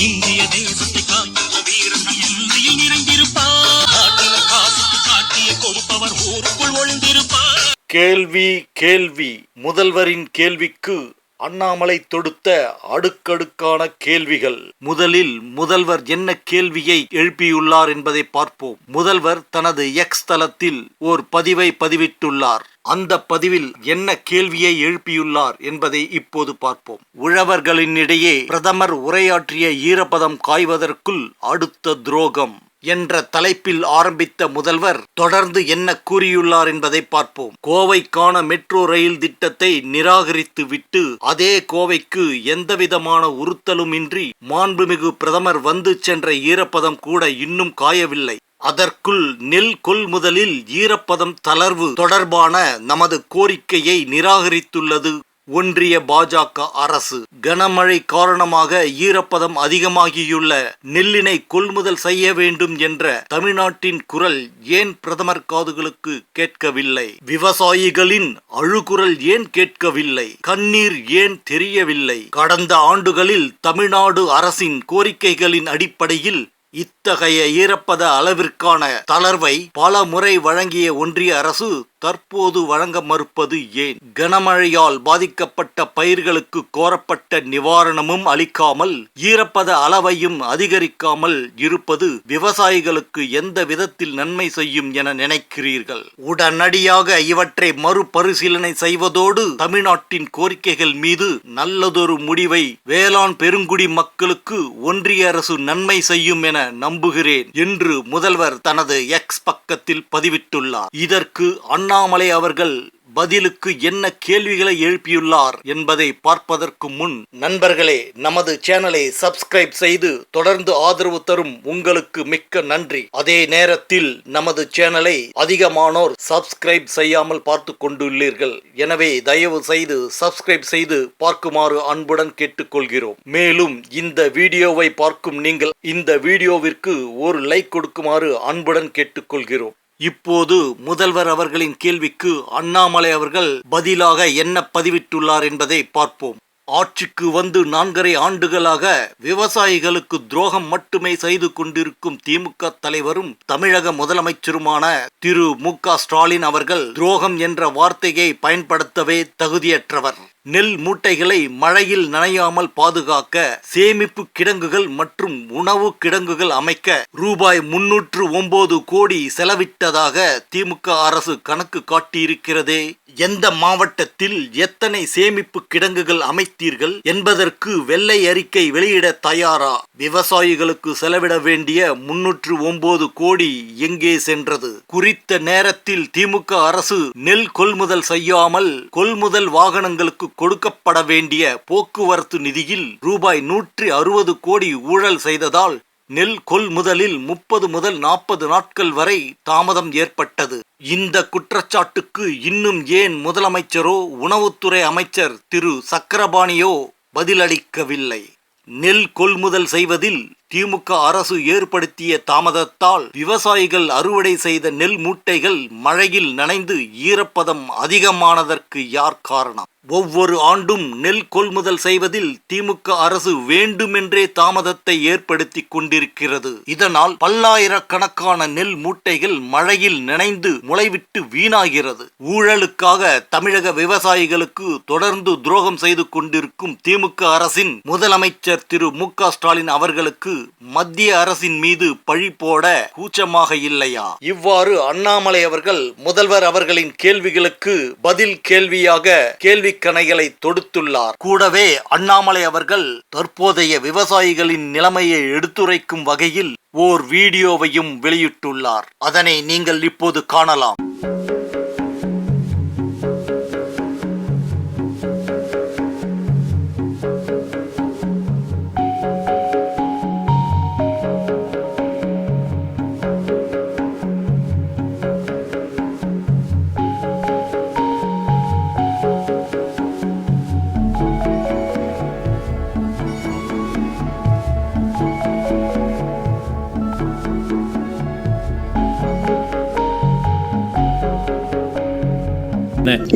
இந்திய தேசத்தை காக்கின்ற வீரர்கள் எல்லையில் நிறைந்திருப்பார். நாட்டில காசுக்கு காட்டிய கொடுப்பவர் ஊருக்குள் ஒளிந்திருப்பார். கேள்வி கேள்வி. முதல்வரின் கேள்விக்கு அண்ணாமலை தொடுத்த அடுக்கடுக்கான கேள்விகள். முதலில் முதல்வர் என்ன கேள்வியை எழுப்பியுள்ளார் என்பதை பார்ப்போம். முதல்வர் தனது எக்ஸ் தளத்தில் ஓர் பதிவை பதிவிட்டுள்ளார். அந்த பதிவில் என்ன கேள்வியை எழுப்பியுள்ளார் என்பதை இப்போது பார்ப்போம். உழவர்களினிடையே பிரதமர் உரையாற்றிய ஈரப்பதம் காய்வதற்குள் அடுத்த துரோகம் என்ற தலைப்பில் ஆரம்பித்த முதல்வர் தொடர்ந்து என்ன கூறியுள்ளார் என்பதை பார்ப்போம். கோவைக்கான மெட்ரோ ரயில் திட்டத்தை நிராகரித்து விட்டு அதே கோவைக்கு எந்தவிதமான உறுத்தலுமின்றி மாண்புமிகு பிரதமர் வந்து சென்ற ஈரப்பதம் கூட இன்னும் காயவில்லை. அதற்குள் நெல் கொள்முதலில் ஈரப்பதம் தளர்வு தொடர்பான நமது கோரிக்கையை நிராகரித்துள்ளது ஒன்றிய பாஜக அரசு. கனமழை காரணமாக ஈரப்பதம் அதிகமாகியுள்ள நெல்லினை கொள்முதல் செய்ய வேண்டும் என்ற தமிழ்நாட்டின் குரல் ஏன் பிரதமர் காதுகளுக்கு கேட்கவில்லை? விவசாயிகளின் அழுகுரல் ஏன் கேட்கவில்லை? கண்ணீர் ஏன் தெரியவில்லை? கடந்த ஆண்டுகளில் தமிழ்நாடு அரசின் கோரிக்கைகளின் அடிப்படையில் இத்தகைய ஈரப்பத அளவிற்கான தளர்வை பல முறை வழங்கிய ஒன்றிய அரசு தற்போது வழங்க மறுப்பது ஏன்? கனமழையால் பாதிக்கப்பட்ட பயிர்களுக்கு கோரப்பட்ட நிவாரணமும் அளிக்காமல் ஈரப்பத அளவையும் அதிகரிக்காமல் இருப்பது விவசாயிகளுக்கு எந்த விதத்தில் நன்மை செய்யும் என நினைக்கிறீர்கள்? உடனடியாக இவற்றை மறுபரிசீலனை செய்வதோடு தமிழ்நாட்டின் கோரிக்கைகள் மீது நல்லதொரு முடிவை வேளாண் பெருங்குடி மக்களுக்கு ஒன்றிய அரசு நன்மை செய்யும் என நம்புகிறேன் என்று முதல்வர் தனது எக்ஸ் பக்கத்தில் பதிவிட்டுள்ளார். இதற்கு அண்ணாமலை அவர்கள் பதிலுக்கு என்ன கேள்விகளை எழுப்பியுள்ளார் என்பதை பார்ப்பதற்கு முன் நண்பர்களே, நமது சேனலை சப்ஸ்கிரைப் செய்து தொடர்ந்து ஆதரவு தரும் உங்களுக்கு மிக்க நன்றி. அதே நேரத்தில் நமது சேனலை அதிகமானோர் சப்ஸ்கிரைப் செய்யாமல் பார்த்து கொண்டுள்ளீர்கள். எனவே தயவு செய்து சப்ஸ்கிரைப் செய்து பார்க்குமாறு அன்புடன் கேட்டுக்கொள்கிறோம். மேலும் இந்த வீடியோவை பார்க்கும் நீங்கள் இந்த வீடியோவிற்கு ஒரு லைக் கொடுக்குமாறு அன்புடன் கேட்டுக்கொள்கிறோம். இப்போது முதல்வர் அவர்களின் கேள்விக்கு அண்ணாமலை அவர்கள் பதிலாக என்ன பதிவிட்டுள்ளார் என்பதை பார்ப்போம். ஆட்சிக்கு வந்து 4.5 ஆண்டுகளாக விவசாயிகளுக்கு துரோகம் மட்டுமே செய்து கொண்டிருக்கும் திமுக தலைவரும் தமிழக முதலமைச்சருமான திரு மு.க. ஸ்டாலின் அவர்கள் துரோகம் என்ற வார்த்தையை பயன்படுத்தவே தகுதியற்றவர். நெல் மூட்டைகளை மழையில் நனையாமல் பாதுகாக்க சேமிப்பு கிடங்குகள் மற்றும் உணவு கிடங்குகள் அமைக்க ரூபாய் 309 கோடி செலவிட்டதாக திமுக அரசு கணக்கு காட்டியிருக்கிறதே. எந்த மாவட்டத்தில் எத்தனை சேமிப்பு கிடங்குகள் அமைத்தீர்கள் என்பதற்கு வெள்ளை அறிக்கை வெளியிட தயாரா? விவசாயிகளுக்கு செலவிட வேண்டிய 309 கோடி எங்கே சென்றது? குறித்த நேரத்தில் திமுக அரசு நெல் கொள்முதல் செய்யாமல் கொள்முதல் வாகனங்களுக்கு கொடுக்கப்பட வேண்டிய போக்குவரத்து நிதியில் ரூபாய் 160 கோடி ஊழல் செய்ததால் நெல் கொள்முதலில் 30 முதல் 40 நாட்கள் வரை தாமதம் ஏற்பட்டது. இந்த குற்றச்சாட்டுக்கு இன்னும் ஏன் முதலமைச்சரோ உணவுத்துறை அமைச்சர் திரு சக்கரபாணியோ பதிலளிக்கவில்லை? நெல் கொள்முதல் செய்வதில் திமுக அரசு ஏற்படுத்திய தாமதத்தால் விவசாயிகள் அறுவடை செய்த நெல் மூட்டைகள் மழையில் நனைந்து ஈரப்பதம் அதிகமானதற்கு யார் காரணம்? ஒவ்வொரு ஆண்டும் நெல் கொள்முதல் செய்வதில் திமுக அரசு வேண்டுமென்றே தாமதத்தை ஏற்படுத்தி கொண்டிருக்கிறது. இதனால் பல்லாயிரக்கணக்கான நெல் மூட்டைகள் மழையில் நனைந்து முளைவிட்டு வீணாகிறது. ஊழலுக்காக தமிழக விவசாயிகளுக்கு தொடர்ந்து துரோகம் செய்து கொண்டிருக்கும் திமுக அரசின் முதலமைச்சர் திரு மு.க. ஸ்டாலின் அவர்களுக்கு மத்திய அரசின் மீது பழி போட கூச்சமாக இல்லையா? இவ்வாறு அண்ணாமலை அவர்கள் முதல்வர் அவர்களின் கேள்விகளுக்கு பதில் கேள்வியாக கேள்விக்கணைகளை தொடுத்துள்ளார். கூடவே அண்ணாமலை அவர்கள் தற்போதைய விவசாயிகளின் நிலைமையை எடுத்துரைக்கும் வகையில் ஓர் வீடியோவையும் வெளியிட்டுள்ளார். அதனை நீங்கள் இப்போது காணலாம்.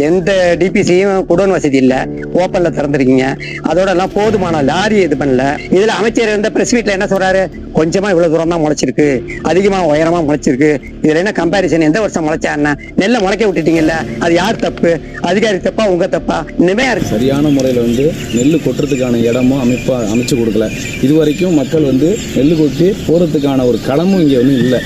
எந்த டிபிசியும் குடோன் வசதி இல்ல, ஓப்பன்ல திறந்துருக்கீங்க. அதோட எல்லாம் போதுமான லாரி இது பண்ணல. இதுல அமைச்சர் இருந்த பிரஸ் மீட்ல என்ன சொல்றாரு, கொஞ்சமா இவ்வளவு தூரம் தான் முளைச்சிருக்கு, அதிகமா உயரமா முளைச்சிருக்கு. இதுல என்ன கம்பாரிசன், எந்த வருஷம் முளைச்சா என்ன, நெல்லை முளைக்க விட்டுட்டீங்கல்ல, அது யார் தப்பு, அதிகாரி தப்பா உங்க தப்பா? இனிமையா இருக்கு. சரியான முறையில் நெல் கொட்டுறதுக்கான இடமும் அமைச்சு கொடுக்கல. இது வரைக்கும் மக்கள் நெல் கொட்டி போகிறதுக்கான ஒரு களமும் இங்கே இல்லை.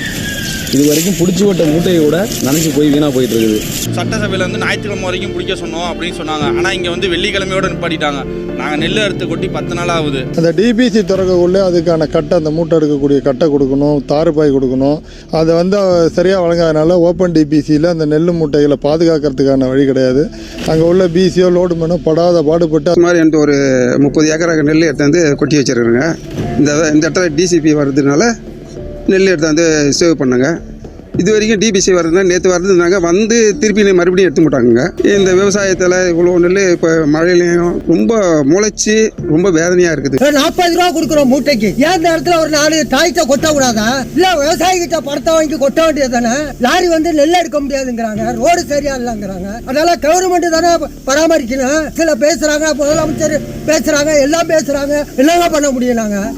இது வரைக்கும் பிடிச்சி விட்ட மூட்டையை கூட நினைச்சு போய் வீணாக போயிட்டு இருக்குது. சட்டசபையில் ஞாயிற்றுக்கிழமை வரைக்கும் பிடிக்க சொன்னோம் அப்படின்னு சொன்னாங்க. ஆனால் இங்கே வெள்ளிக்கிழமையோடு நிப்பாட்டிட்டாங்க. நாங்கள் நெல் அறுத்து கொட்டி 10 நாள் ஆகுது. அந்த டிபிசி திறக்கக்குள்ளே அதுக்கான கட்டை, அந்த மூட்டை எடுக்கக்கூடிய கட்டை கொடுக்கணும், தாறுபாய் கொடுக்கணும். அதை சரியாக வழங்காதனால ஓப்பன் டிபிசியில் அந்த நெல் மூட்டைகளை பாதுகாக்கிறதுக்கான வழி கிடையாது. அங்கே உள்ள பிசியோ லோடு மேனோ படாத பாடுபட்டு அது மாதிரி ஒரு 30 ஏக்கர் நெல் எடுத்து கொட்டி வச்சிருக்கிறேங்க. இந்த இடத்துல டிசிபி வர்றதுனால நெல் எடுத்து சேவ் பண்ணுங்க. இது வரைக்கும் டிபிசி வருதுன்னா நேற்று வருதுனாங்க, திருப்பி மறுபடியும் எடுத்து மாட்டாங்க. இந்த விவசாயத்தில் இவ்வளோ நெல் இப்போ மழையிலையும் ரொம்ப முளைச்சி ரொம்ப வேதனையாக இருக்குது. 40 ரூபா கொடுக்குறோம் மூட்டைக்கு. ஏன் இந்த இடத்துல ஒரு 4 தாய்த்த கொட்ட கூடாதா? இல்லை விவசாயி கிட்ட பணத்தை வாங்கி கொட்ட வேண்டியது தானே? லாரி நெல் எடுக்க முடியாதுங்கிறாங்க, ரோடு சரியா இல்லைங்கிறாங்க. அதனால கவர்மெண்ட் தானே பராமரிக்கணும். சில பேசுறாங்க, முதலமைச்சர் பேசுறாங்க, எல்லாம் பேசுறாங்க. என்னங்க பண்ண முடியும் நாங்கள்?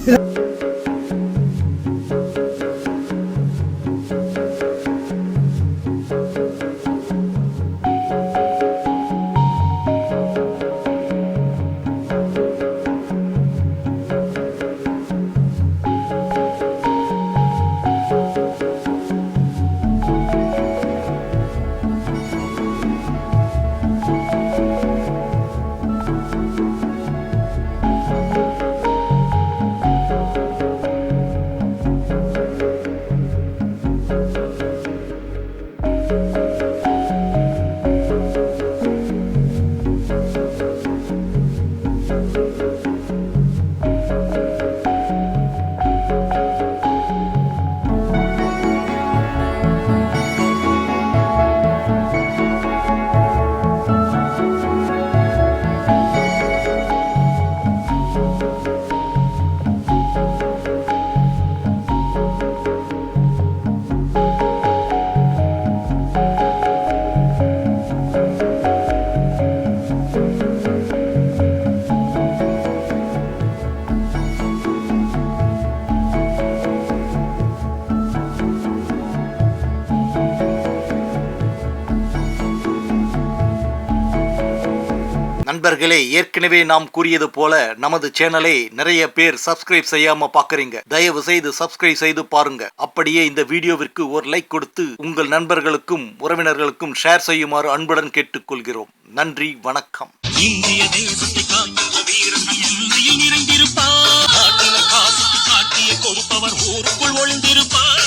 நண்பர்களே, ஏற்கனவே நாம் கூறியது போல நமது சேனலை நிறைய பேர் சப்ஸ்கிரைப் செய்யாம பாக்குறீங்க. தயவு செய்து சப்ஸ்கிரைப் செய்து பாருங்க. அப்படியே இந்த வீடியோவிற்கு ஒரு லைக் கொடுத்து உங்கள் நண்பர்களுக்கும் உறவினர்களுக்கும் ஷேர் செய்யுமாறு அன்புடன் கேட்டுக்கொள்கிறோம். நன்றி, வணக்கம். இந்திய தேசத்தை காக்கின்ற வீரன் நம் எல்லையில் நிறைந்திருப்பார். நாட்டினர் காசுக்கு காட்டிய கொடுப்பவர் ஊருக்குள் ஒளிந்திருப்பார்.